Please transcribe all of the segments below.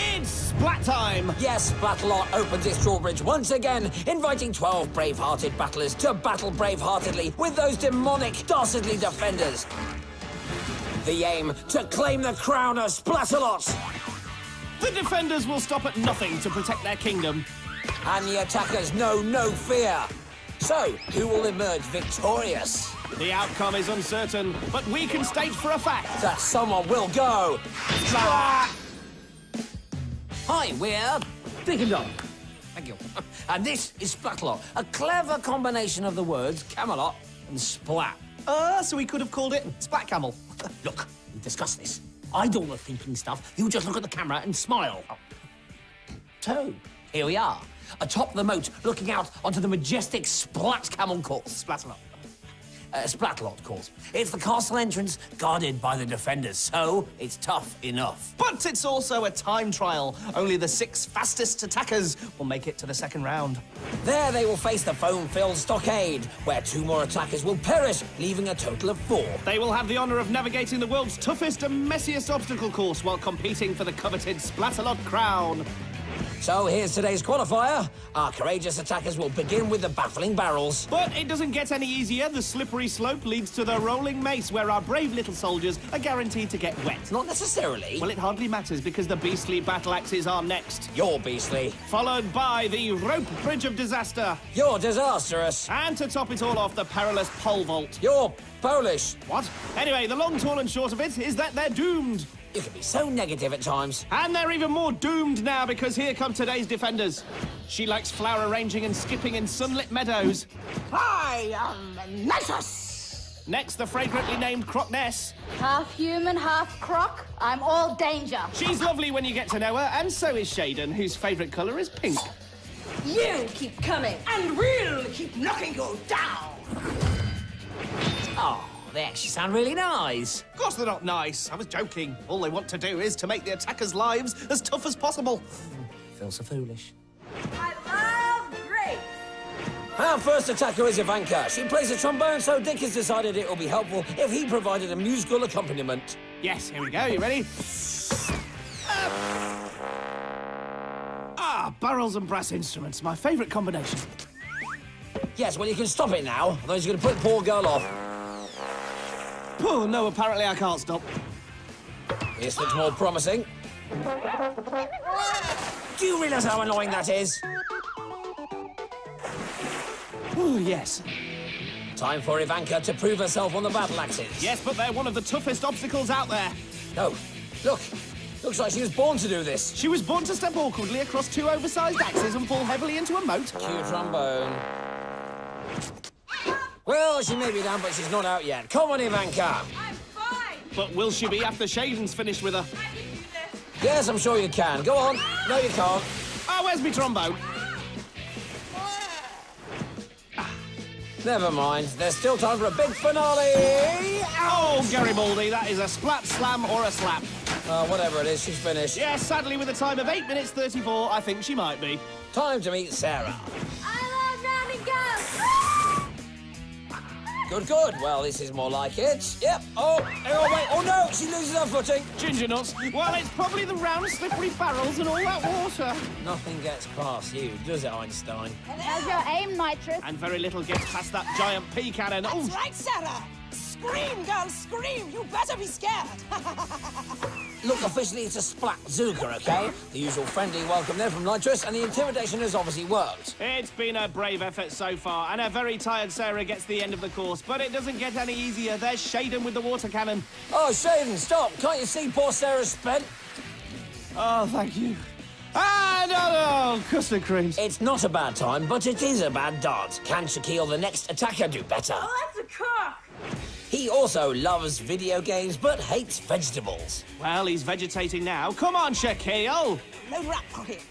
It's splat time! Yes, Splatalot opens its drawbridge once again, inviting 12 brave-hearted battlers to battle brave-heartedly with those demonic, dastardly defenders. The aim, to claim the crown of Splatalot. The defenders will stop at nothing to protect their kingdom. And the attackers know no fear. So, who will emerge victorious? The outcome is uncertain, but we can state for a fact that someone will go. Hi, we're Dilgar. Thank you. And this is Splatalot, a clever combination of the words Camelot and Splat. So we could have called it Splat Camel. Look, we discussed this. I do all the thinking stuff. You just look at the camera and smile. So, here we are, atop the moat, looking out onto the majestic Splat Camel course. Splatalot. Splatalot course. It's the castle entrance guarded by the defenders, so it's tough enough. But it's also a time trial. Only the 6 fastest attackers will make it to the second round. There they will face the foam-filled stockade, where 2 more attackers will perish, leaving a total of 4. They will have the honour of navigating the world's toughest and messiest obstacle course while competing for the coveted Splatalot crown. So here's today's qualifier. Our courageous attackers will begin with the baffling barrels. But it doesn't get any easier. The slippery slope leads to the rolling mace, where our brave little soldiers are guaranteed to get wet. Not necessarily. Well, it hardly matters, because the beastly battle axes are next. You're beastly. Followed by the rope bridge of disaster. You're disastrous. And to top it all off, the perilous pole vault. You're Polish. What? Anyway, the long, tall and short of it is that they're doomed. You can be so negative at times. And they're even more doomed now, because here come today's defenders. She likes flower arranging and skipping in sunlit meadows. I am Nitrous! Next, the fragrantly named Crocness. Half human, half croc. I'm all danger. She's lovely when you get to know her, and so is Shaden, whose favourite colour is pink. You keep coming, and we'll keep knocking you down. Oh, they actually sound really nice. Of course they're not nice. I was joking. All they want to do is to make the attackers' lives as tough as possible. Feel so foolish. I love grape. Our first attacker is Ivanka. She plays the trombone, so Dick has decided it will be helpful if he provided a musical accompaniment. Yes, here we go. You ready? Barrels and brass instruments. My favourite combination. Yes, well, you can stop it now, otherwise you're going to put the poor girl off. Oh, no, apparently I can't stop. This looks more promising. Do you realise how annoying that is? Oh, yes. Time for Ivanka to prove herself on the battle axes. Yes, but they're one of the toughest obstacles out there. No, look. Looks like she was born to do this. She was born to step awkwardly across 2 oversized axes and fall heavily into a moat. Cue trombone. Well, she may be down, but she's not out yet. Come on, Ivanka. I'm fine. But will she be after Shaden's finished with her? I can do this. Yes, I'm sure you can. Go on. No, you can't. Oh, where's me trombone? Never mind. There's still time for a big finale. Oh, Garibaldi, that is a splat, slam, or a slap. Whatever it is, she's finished. Yes, sadly, with a time of 8 minutes 34, I think she might be. Time to meet Sarah. I love rounding guns. Good, good. Well, this is more like it. Yep. Oh, wait. Oh, no, she loses her footing. Ginger nuts. Well, it's probably the round, slippery barrels and all that water. Nothing gets past you, does it, Einstein? How's your aim, Nitrous? And very little gets past that giant pea cannon. Oh, That's right, Sarah. Scream, girl, scream. You better be scared. Look, officially it's a splat Zuka, okay? The usual friendly welcome there from Nitrous, and the intimidation has obviously worked. it's been a brave effort so far, and a very tired Sarah gets the end of the course, but it doesn't get any easier. There's Shaden with the water cannon. Oh, Shaden, stop. Can't you see poor Sarah's spent? Oh, thank you. And oh, custard creams. It's not a bad time, but it is a bad dart. Can Shaqeel, the next attacker, do better? Oh, that's a cook. He also loves video games, but hates vegetables. Well, he's vegetating now. Come on, Shaqeel. No rap pocket.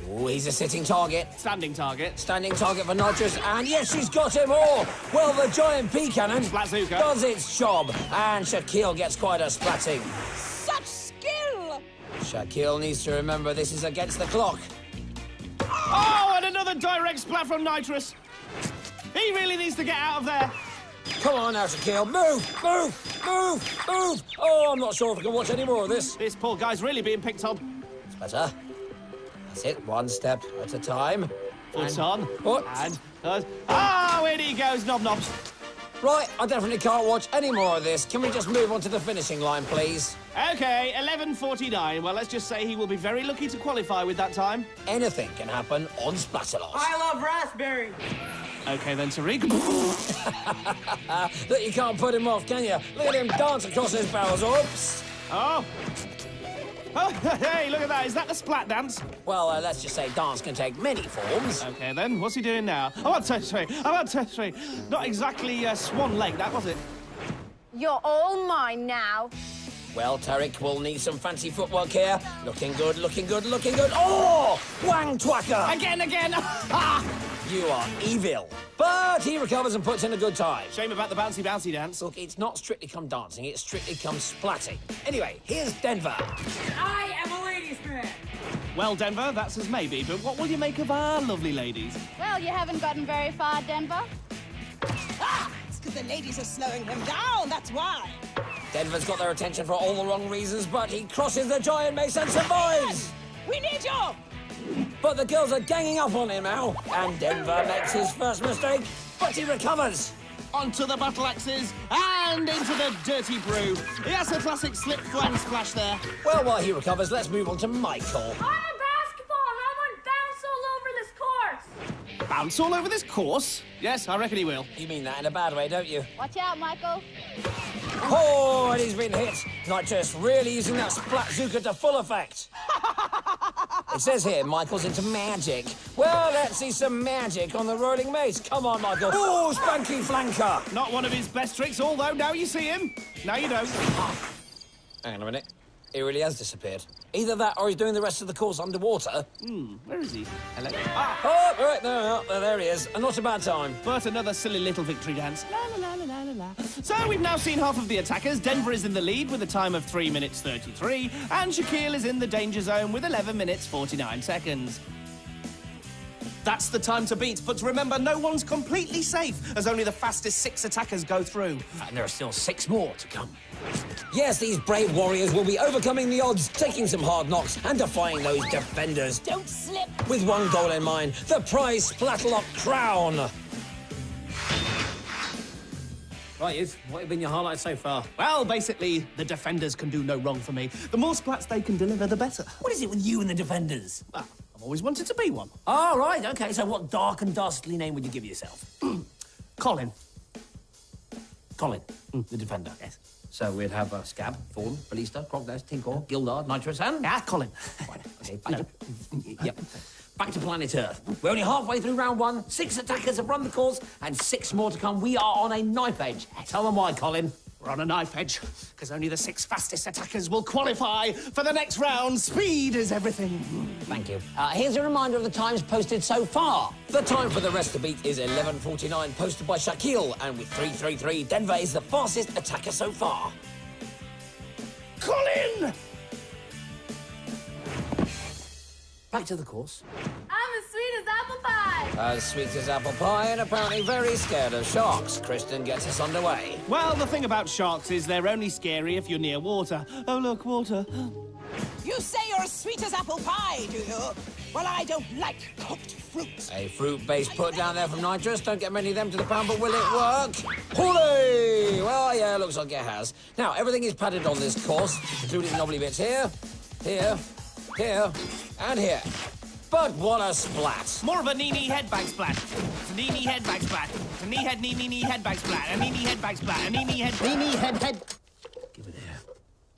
Oh, he's a sitting target. Standing target. Standing target for Nitrous, and yes, she's got him all. Well, the giant pea cannon Splatzuka does its job, and Shaqeel gets quite a splatting. Such skill. Shaqeel needs to remember this is against the clock. Oh, and another direct splat from Nitrous. He really needs to get out of there. Come on now, Shaqeel. Move, move, move, move. Oh, I'm not sure if I can watch any more of this. This poor guy's really being picked on. That's better. That's it, one step at a time. Foot on. Foot. And... oh, in he goes, knob-knobs. Right, I definitely can't watch any more of this. Can we just move on to the finishing line, please? OK, 11:49. Well, let's just say he will be very lucky to qualify with that time. Anything can happen on Splatalot. I love raspberries. OK, then, Tariq. Look, you can't put him off, can you? Look at him dance across his barrels. Oops. Oh. Oh, hey, look at that. Is that the splat dance? Well, let's just say dance can take many forms. OK, then. What's he doing now? Oh, sorry. Not exactly Swan Lake, that, was it? You're all mine now. Well, Tariq will need some fancy footwork here. Looking good, looking good, looking good. Oh! Wang twacker! Again! You are evil. But he recovers and puts in a good time. Shame about the bouncy dance. Look, it's not strictly come dancing, it's strictly come splatting. Anyway, here's Denver. I am a ladies' man. Well, Denver, that's as maybe, but what will you make of our lovely ladies? Well, you haven't gotten very far, Denver. It's because the ladies are slowing them down, that's why. Denver's got their attention for all the wrong reasons, but he crosses the giant mace and survives! We need you! But the girls are ganging up on him now, and Denver makes his first mistake, but he recovers. Onto the battle axes and into the dirty brew. Yes, a classic slip flang splash there. Well, while he recovers, let's move on to Michael. I'm a basketball and I want bounce all over this course. Bounce all over this course? Yes, I reckon he will. You mean that in a bad way, don't you? Watch out, Michael. Oh, and he's been hit. Nitrous really using that splat zuka to full effect. It says here Michael's into magic. Well, let's see some magic on the rolling mace. Come on, Michael. Oh, spanky flanker. Not one of his best tricks, although now you see him. Now you don't. Hang on a minute. He really has disappeared. Either that or he's doing the rest of the course underwater. Where is he? Hello? Oh, all right, no, there he is. And not a bad time. But another silly little victory dance. La la la la la la. So we've now seen half of the attackers. Denver is in the lead with a time of 3 minutes 33, and Shaqeel is in the danger zone with 11 minutes 49 seconds. That's the time to beat, but remember, no one's completely safe, as only the fastest 6 attackers go through. And there are still 6 more to come. Yes, these brave warriors will be overcoming the odds, taking some hard knocks and defying those defenders. Don't slip. With one goal in mind, the prize Splatalot crown. Right, Youth, what have been your highlights so far? Well, basically, the defenders can do no wrong for me. The more splats they can deliver, the better. What is it with you and the defenders? Well, I've always wanted to be one. Oh, right, OK, so what dark and dastardly name would you give yourself? Colin. Colin, the defender. Yes. So we'd have Scab, Fawn, Ballista, Crocodile, Tinkor, Gildard, Nitrous, and... Colin. Right, OK, back to... Yep. Back to planet Earth. We're only halfway through round 1. 6 attackers have run the course, and 6 more to come. We are on a knife edge. Tell them why, Colin. We're on a knife edge, because only the 6 fastest attackers will qualify for the next round. Speed is everything. Thank you. Here's a reminder of the times posted so far. The time for the rest to beat is 11:49, posted by Shaqeel, and with 3:33, Denver is the fastest attacker so far. Colin! Back to the course. I'm as sweet as apple pie. As sweet as apple pie and apparently very scared of sharks. Kristen gets us underway. Well, the thing about sharks is they're only scary if you're near water. Oh, look, water. You say you're as sweet as apple pie, do you? Well, I don't like cooked fruit. A fruit-based put down there from Nitrous. Don't get many of them to the pound, but will it work? Hooray! Well, yeah, looks like it has. Now, everything is padded on this course, including knobbly bits here, here, here, and here. But what a splat. More of a knee-knee head-bag splat. It's a knee-knee head-bag splat. It's a knee-head, knee-knee head-bag splat. A knee-knee head-bag splat. A knee-knee head... Knee-knee head... Give it here.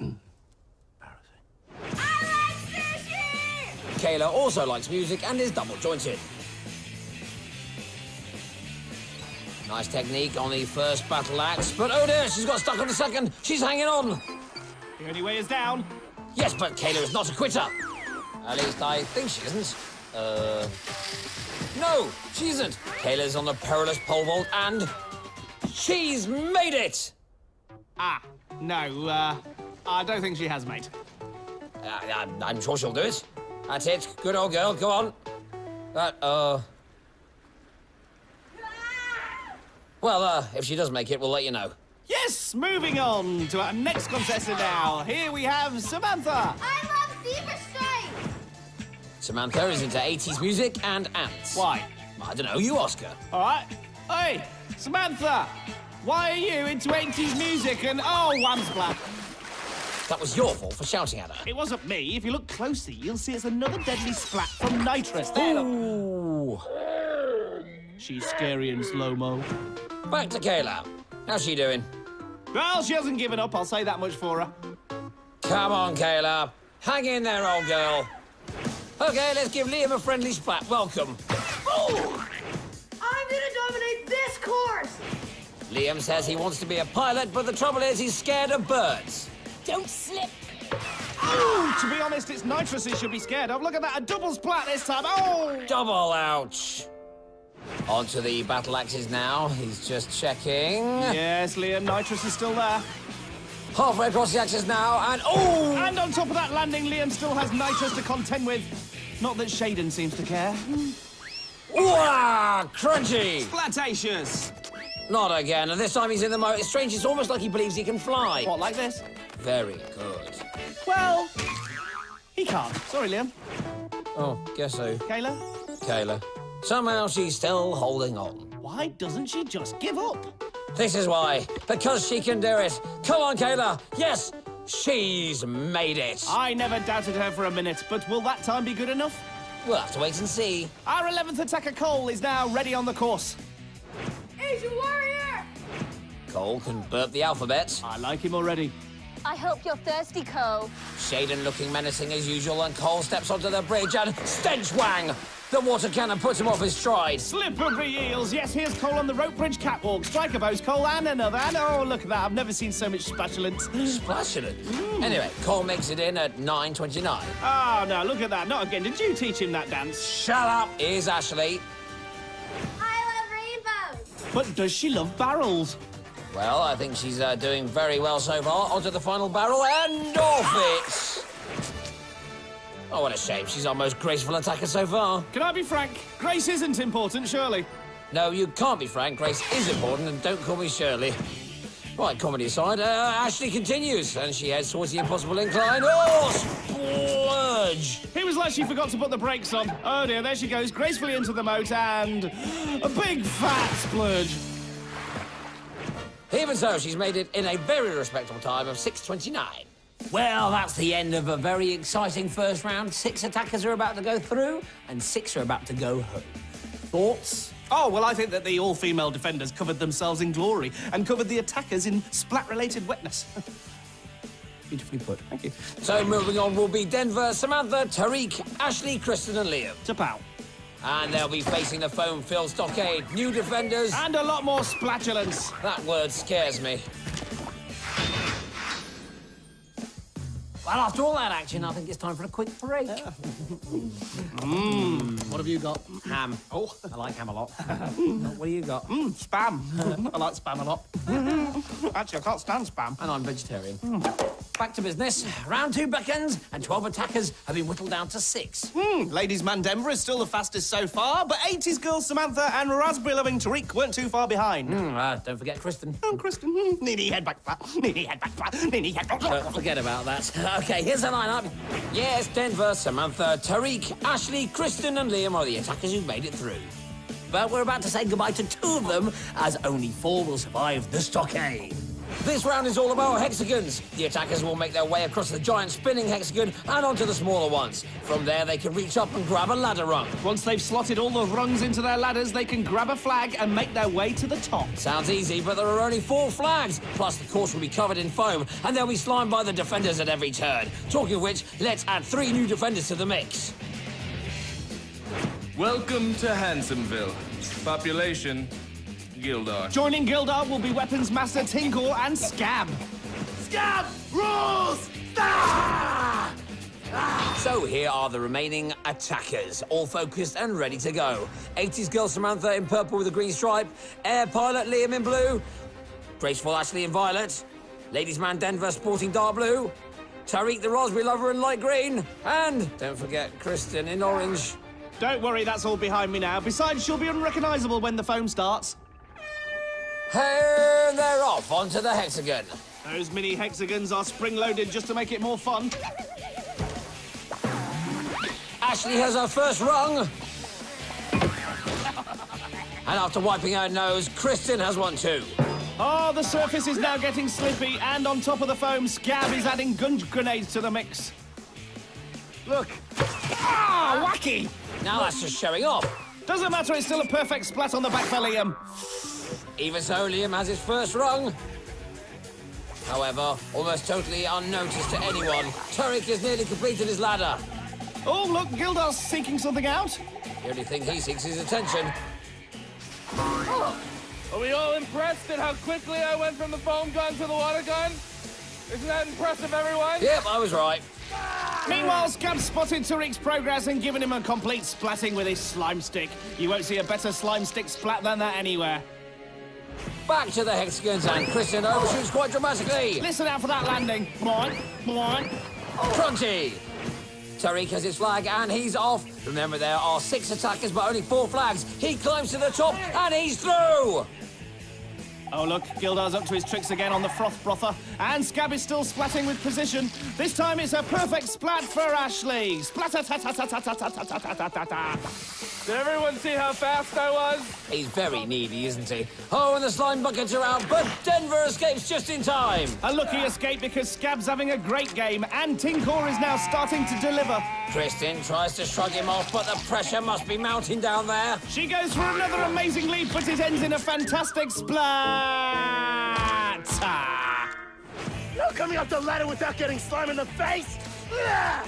Embarrassing. I like sushi! Kayla also likes music and is double-jointed. Nice technique on the first battle axe, but oh dear, she's got stuck on the second. She's hanging on. The only way is down. Yes, but Kayla is not a quitter. At least I think she isn't. No, she isn't. Kayla's on the perilous pole vault and she's made it. No, I don't think she has, mate. I'm sure she'll do it. That's it. Good old girl. Go on. Well, if she does make it, we'll let you know. Yes, moving on to our next contestant now. Here we have Samantha. I love zebra stripes. Samantha is into 80s music and ants. Why? I don't know, you ask her. All right. Hey, Samantha, why are you into 80s music and wham splat? That was your fault for shouting at her. It wasn't me. If you look closely, you'll see it's another deadly splat from nitrous. There, look. Ooh. She's scary in slow-mo. Back to Kayla. How's she doing? Well, she hasn't given up, I'll say that much for her. Come on, Kayla. Hang in there, old girl. Okay, let's give Liam a friendly splat. Welcome. Oh! I'm gonna dominate this course! Liam says he wants to be a pilot, but the trouble is he's scared of birds. Don't slip. Oh, to be honest, it's nitrous he should be scared of. Look at that, a double splat this time. Oh! Double ouch. On to the battle axes now. He's just checking. Yes, Liam, nitrous is still there. Halfway across the axis now, and oh! And on top of that landing, Liam still has nitrous to contend with. Not that Shaden seems to care. Wow! Crunchy! Splatacious! Not again, and this time he's in the motor. It's strange, it's almost like he believes he can fly. What, like this? Very good. Well, he can't. Sorry, Liam. Oh, guess so. Kayla? Kayla. Somehow she's still holding on. Why doesn't she just give up? This is why. Because she can do it. Come on, Kayla. Yes, she's made it. I never doubted her for a minute, but will that time be good enough? We'll have to wait and see. Our 11th attacker, Cole, is now ready on the course. Asian warrior! Cole can burp the alphabet. I like him already. I hope you're thirsty, Cole. Shaden looking menacing as usual, and Cole steps onto the bridge and stench wang! The water cannon puts him off his stride. Slippery eels. Yes, here's Cole on the rope bridge catwalk. Striker pose, Cole, and another. And oh, look at that. I've never seen so much spatulant. Spatulant. Anyway, Cole makes it in at 9:29. Oh, no, look at that. Not again. Did you teach him that dance? Shut up. Here's Ashley. I love rainbows! But does she love barrels? Well, I think she's doing very well so far. Onto the final barrel, and off it! Oh, what a shame. She's our most graceful attacker so far. Can I be frank? Grace isn't important, surely. No, you can't be frank. Grace is important, and don't call me Shirley. Right, comedy aside, Ashley continues, and she heads towards the impossible incline. Oh, splurge! It was like she forgot to put the brakes on. Oh, dear, there she goes, gracefully into the moat, and a big fat splurge. Even so, she's made it in a very respectable time of 6:29. Well, that's the end of a very exciting first round. 6 attackers are about to go through, and 6 are about to go home. Thoughts? Oh, well, I think that the all-female defenders covered themselves in glory and covered the attackers in splat-related wetness. Beautifully put. Thank you. So moving on will be Denver, Samantha, Tariq, Ashley, Kristen and Liam. To pow. And they'll be facing the foam-filled stockade. New defenders. And a lot more splatulence. That word scares me. Well, after all that action, I think it's time for a quick break. What have you got? Ham. Oh, I like ham a lot. What do you got? spam. I like spam a lot. Actually, I can't stand spam. And I'm vegetarian. Back to business. Round 2 beckons, and 12 attackers have been whittled down to 6. Ladies man Denver is still the fastest so far, but 80s girl Samantha and raspberry-loving Tariq weren't too far behind. Don't forget Kristen. Oh, Kristen. Knee head back flat. Knee head back flat. Knee head back flat. Forget about that. Okay, here's the lineup. Yes, Denver, Samantha, Tariq, Ashley, Kristen and Liam are the attackers who've made it through. But we're about to say goodbye to 2 of them, as only 4 will survive the stockade. This round is all about hexagons. The attackers will make their way across the giant spinning hexagon and onto the smaller ones. From there, they can reach up and grab a ladder rung. Once they've slotted all the rungs into their ladders, they can grab a flag and make their way to the top. Sounds easy, but there are only 4 flags. Plus, the course will be covered in foam, and they'll be slimed by the defenders at every turn. Talking of which, let's add 3 new defenders to the mix. Welcome to Handsomeville. Population, Gildar. Joining Gildar will be weapons master Tinkle and Scab. Scab rules! So here are the remaining attackers, all focused and ready to go. 80s girl Samantha in purple with a green stripe, air pilot Liam in blue, graceful Ashley in violet, ladies man Denver sporting dark blue, Tariq the raspberry lover in light green, and don't forget Kristen in orange. Don't worry, that's all behind me now. Besides, she'll be unrecognisable when the foam starts. And they're off onto the hexagon. Those mini hexagons are spring-loaded just to make it more fun. Ashley has her first rung. And after wiping her nose, Kristen has one too. Oh, the surface is now getting slippy, and on top of the foam, Scab is adding gunge grenades to the mix. Look. Ah, wacky! Now that's just showing off. Doesn't matter, it's still a perfect splat on the back for Liam. Even so, Liam has his first rung. However, almost totally unnoticed to anyone, Tariq has nearly completed his ladder. Oh, look, Gildar's seeking something out. The only thing he seeks is attention. Are we all impressed at how quickly I went from the foam gun to the water gun? Isn't that impressive, everyone? Yep, I was right. Meanwhile, Scab spotted Tariq's progress and given him a complete splatting with his slime stick. You won't see a better slime stick splat than that anywhere. Back to the hexagons, and Kristen overshoots quite dramatically. Listen out for that landing. Boing, boing. Crunchy! Tariq has his flag, and he's off. Remember, there are 6 attackers, but only 4 flags. He climbs to the top, and he's through! Oh, look, Gildar's up to his tricks again on the froth brother, and Scab is still splatting with precision. This time it's a perfect splat for Ashley. Splatter-ta-ta-ta-ta-ta-ta-ta-ta-ta-ta. Did everyone see how fast I was? He's very needy, isn't he? Oh, and the slime buckets are out, but Denver escapes just in time. A lucky escape because Scab's having a great game, and Tinkor is now starting to deliver. Kristen tries to shrug him off, but the pressure must be mounting down there. She goes for another amazing leap, but it ends in a fantastic splat. No coming up the ladder without getting slime in the face! Ugh!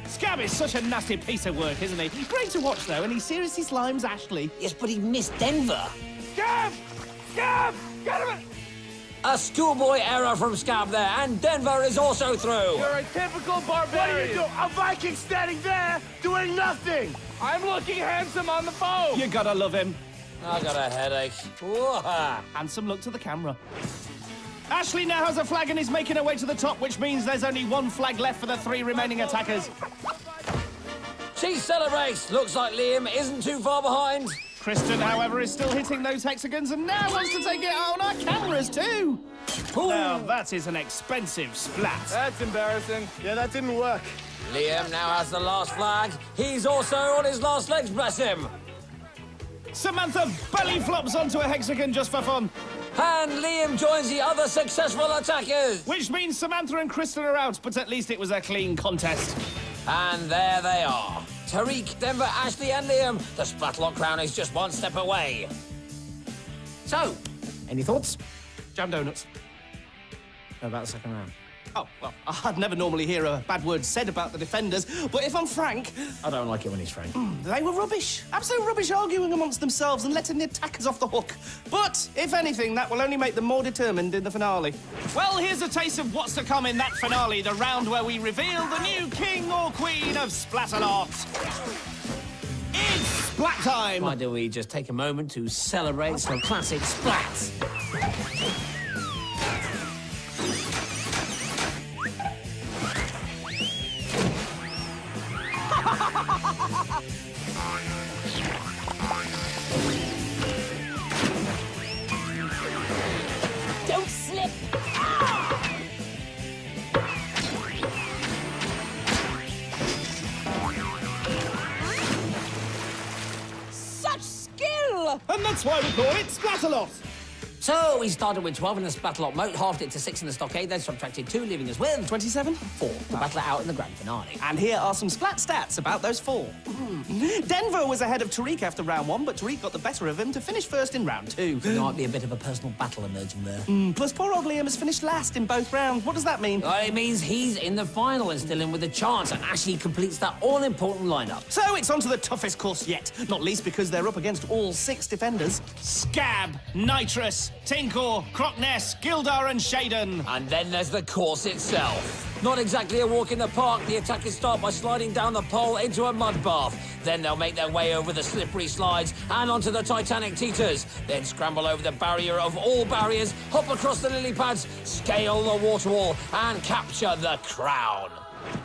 Scab is such a nasty piece of work, isn't he? Great to watch, though, and he seriously slimes Ashley. Yes, but he missed Denver. Scab! Scab! Get him! A schoolboy error from Scab there, and Denver is also through. You're a typical What do you do? barbarian. A Viking standing there, doing nothing! I'm looking handsome on the foam. You gotta love him. I got a headache. Whoa. Handsome look to the camera. Ashley now has a flag and is making her way to the top, which means there's only 1 flag left for the 3 remaining attackers. She celebrates. Looks like Liam isn't too far behind. Kristen, however, is still hitting those hexagons and now wants to take it out on our cameras, too. Now, that is an expensive splat. That's embarrassing. Yeah, that didn't work. Liam now has the last flag. He's also on his last legs, bless him. Samantha belly flops onto a hexagon just for fun. And Liam joins the other successful attackers. Which means Samantha and Kristen are out, but at least it was a clean contest. And there they are. Tariq, Denver, Ashley, and Liam. The Splatalot crown is just 1 step away. So, any thoughts? Jam donuts. About the second round. Oh, well, I'd never normally hear a bad word said about the defenders, but if I'm frank, I don't like it when he's frank. they were rubbish. Absolute rubbish arguing amongst themselves and letting the attackers off the hook. But, if anything, that will only make them more determined in the finale. Well, here's a taste of what's to come in that finale, the round where we reveal the new king or queen of Splatalot. It's splat time! Why don't we just take a moment to celebrate some classic splats? Don't slip. Such skill! And that's why we call it Splatalot. So, we started with 12 in the Splatalot moat, halved it to 6 in the stockade, then subtracted 2, leaving us with 27? 4 to battle it out in the grand finale. And here are some splat stats about those 4. Denver was ahead of Tariq after round 1, but Tariq got the better of him to finish first in round 2. There might be a bit of a personal battle emerging there. Plus, poor old Liam has finished last in both rounds. What does that mean? Well, it means he's in the final and still in with a chance, and Ashley completes that all-important lineup. So it's on to the toughest course yet, not least because they're up against all 6 defenders. Scab, Nitrous, Tinkor, Crockness, Gildar and Shaden. And then there's the course itself. Not exactly a walk in the park. The attackers start by sliding down the pole into a mud bath. Then they'll make their way over the slippery slides and onto the Titanic teeters. Then scramble over the barrier of all barriers, hop across the lily pads, scale the water wall, and capture the crown.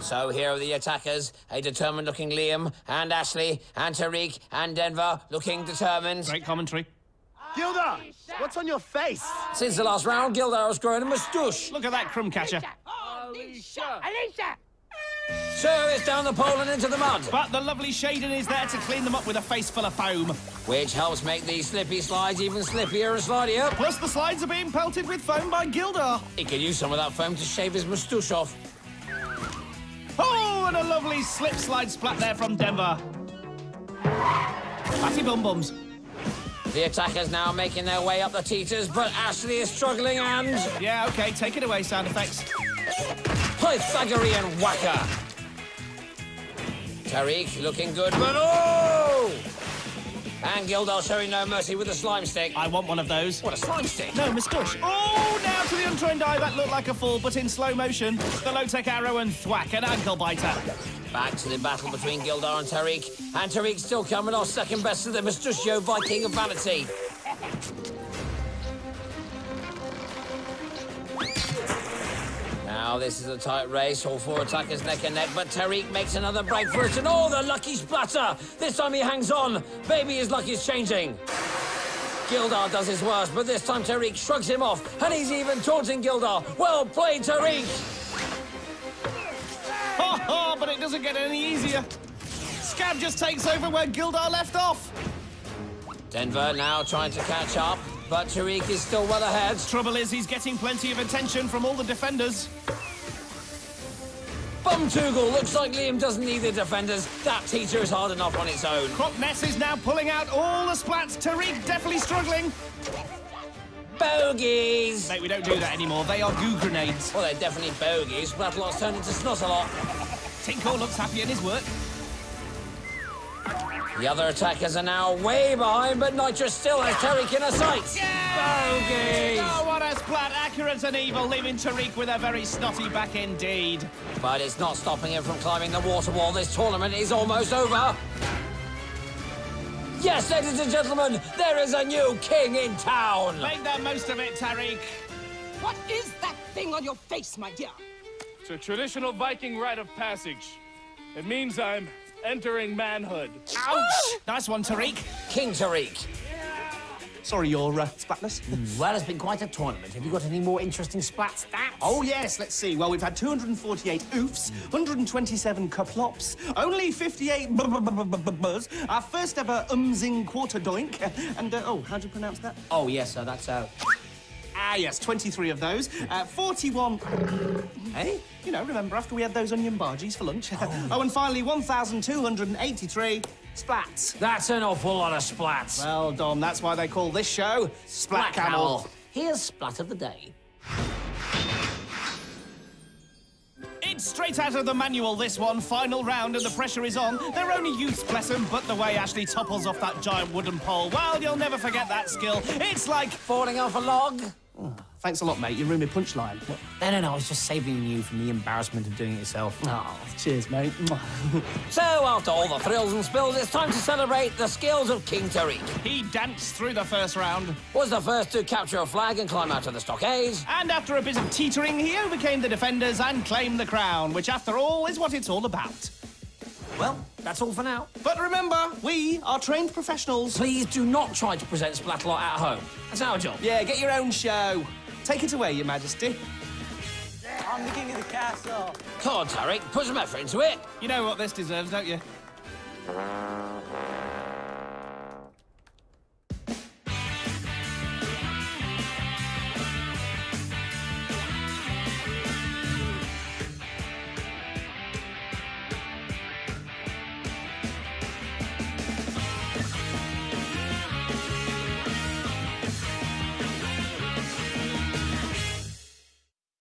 So here are the attackers, a determined-looking Liam, and Ashley, and Tariq, and Denver, looking determined. Great commentary. Gilda, what's on your face? Since the last round, Gildar has grown a moustache. Look at that crumb catcher. Alicia! Alicia! So it's down the pole and into the mud. But the lovely Shaden is there to clean them up with a face full of foam. Which helps make these slippy slides even slippier and slidier. Plus, the slides are being pelted with foam by Gildar. He could use some of that foam to shave his moustache off. Oh, and a lovely slip slide splat there from Denver. Fatty bum bums. The attackers now making their way up the teeters, but Ashley is struggling and... Yeah, OK, take it away, sound effects. Pythagorean whacker. Tariq looking good, but oh! And Gildar showing no mercy with the slime stick. I want one of those. What, a slime stick? No, moustache. Oh, now to the untrained eye, that looked like a fall, but in slow motion. The low-tech arrow and thwack, an ankle biter. Back to the battle between Gildar and Tariq. And Tariq still coming off second best to the Mustachio Viking of Vanity. Now this is a tight race, all four attackers neck and neck, but Tariq makes another break for it, and oh, the lucky splatter! This time he hangs on. Maybe his luck is changing. Gildar does his worst, but this time Tariq shrugs him off, and he's even taunting Gildar. Well played, Tariq! Oh, but it doesn't get any easier. Scab just takes over where Gildar left off. Denver now trying to catch up, but Tariq is still well ahead. Trouble is, he's getting plenty of attention from all the defenders. Bumtoogle, looks like Liam doesn't need the defenders. That teeter is hard enough on its own. Croc Ness is now pulling out all the splats. Tariq definitely struggling. Bogies! Mate, we don't do that anymore. They are goo grenades. Well, they're definitely bogies. Splatalot's turned into Snotalot. Tinko looks happy in his work. The other attackers are now way behind, but Nitrous still has Tariq in a sight. Bogies! Oh, what a splat. Accurate and evil, leaving Tariq with a very snotty back indeed. But it's not stopping him from climbing the water wall. This tournament is almost over. Yes, ladies and gentlemen, there is a new king in town. Make the most of it, Tariq. What is that thing on your face, my dear? It's a traditional Viking rite of passage. It means I'm entering manhood. Ouch! Nice one, Tariq. King Tariq. Sorry, you're splatless. Well, it's been quite a tournament. Have you got any more interesting splat stats? Oh, yes, let's see. Well, we've had 248 oofs, 127 kaplops, only 58 buzz, our first ever umzing quarter doink, and, oh, how do you pronounce that? Oh, yes, sir, that's... Ah, yes, 23 of those, 41... Hey? You know, remember after we had those onion bargies for lunch? Oh, and finally, 1,283 splats. That's an awful lot of splats. Well, Dom, that's why they call this show Splat Camel. Here's splat of the day. It's straight out of the manual, this one. Final round, and the pressure is on. They're only youths, bless them, but the way Ashley topples off that giant wooden pole, well, you'll never forget that skill. It's like falling off a log. Oh, thanks a lot, mate. You ruined my punchline. No, I was just saving you from the embarrassment of doing it yourself. Oh, cheers, mate. So, after all the thrills and spills, it's time to celebrate the skills of King Tariq. he danced through the first round. Was the first to capture a flag and climb out of the stockade. And after a bit of teetering, he overcame the defenders and claimed the crown, which, after all, is what it's all about. Well, that's all for now. But remember, we are trained professionals. Please do not try to present Splatalot at home. That's our job. Yeah, get your own show. Take it away, Your Majesty. I'm the king of the castle. Come on, Tariq, put some effort into it. You know what this deserves, don't you?